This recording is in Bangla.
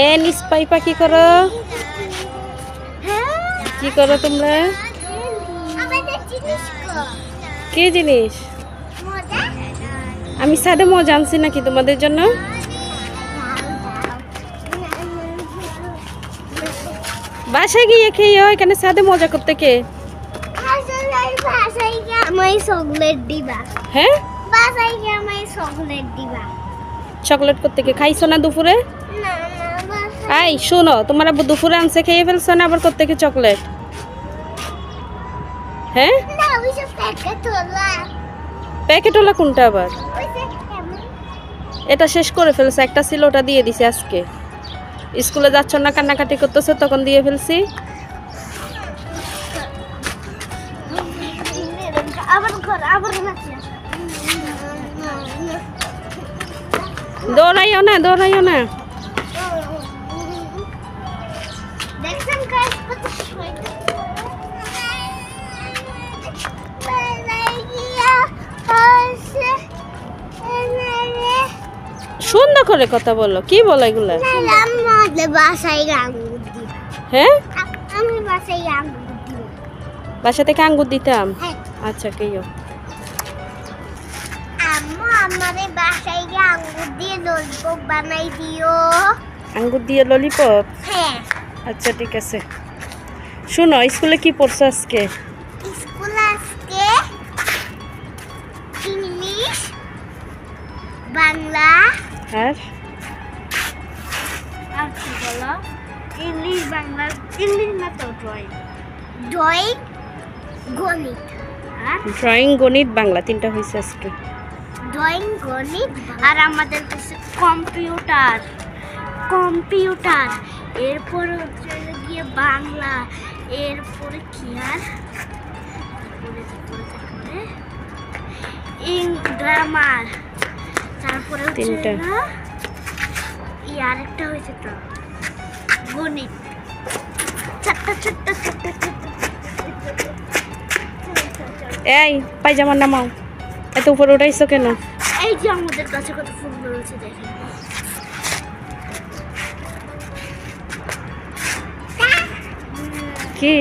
এ নিস্পাই পাখি করো, কি করো তোমরা? কি জিনিস? আমি সাদে মজা আনছি নাকি তোমাদের জন্য? বাসায় গিয়ে খেয়ে এখানে সাদে মজা করতে কে? হ্যাঁ, চকলেট করতে কে? খাইছো না দুপুরে? আই শোনো, তোমার আব্বু দুপুরে আনছে, খেয়ে ফেলছো না আবার করতে কে চকলেট? হ্যাঁ, প্যাকেটওয়ালা কোনটা আবার? এটা শেষ করে ফেলছে, একটা ছিল ওটা দিয়ে দিছি আজকে। স্কুলে যাচ্ছ না, কান্নাকাটি করতেছো, তখন দিয়ে ফেলছি। দৌড়াইও না, দৌড়াইও না। সুন্দর করে কথা বলো, কি বলো এগুলা? হ্যাঁ, বাসা থেকে আঙ্গুর দিতাম। আচ্ছা, কেউ আঙ্গুর দিয়ে ললিপপ? আচ্ছা ঠিক আছে। শোনো, স্কুলে কি পড়ছো আজকে? ইংলিশ, বাংলা আর কি বলো? ইংলিশ, বাংলা, ইংলিশ না তো ড্রয়িং, ড্রয়িং, গণিত। ড্রয়িং, গণিত, বাংলা তিনটা হয়েছে আজকে। ড্রয়িং, গণিত আর আমাদের কাছে কম্পিউটার, কম্পিউটার। এরপরে হচ্ছে গিয়ে বাংলা, এরপরে কি আর গ্রামার, তারপরে হচ্ছে না আরেকটা হয়েছে তো গণিত। চারটা ছোট্ট ছোট্ট ছোট্ট। এই পায়জামার নামাও, এত উপরে উঠাইছো কেন? এই যে আমাদের কাছে কত ফুল রয়েছে দেখেন। কি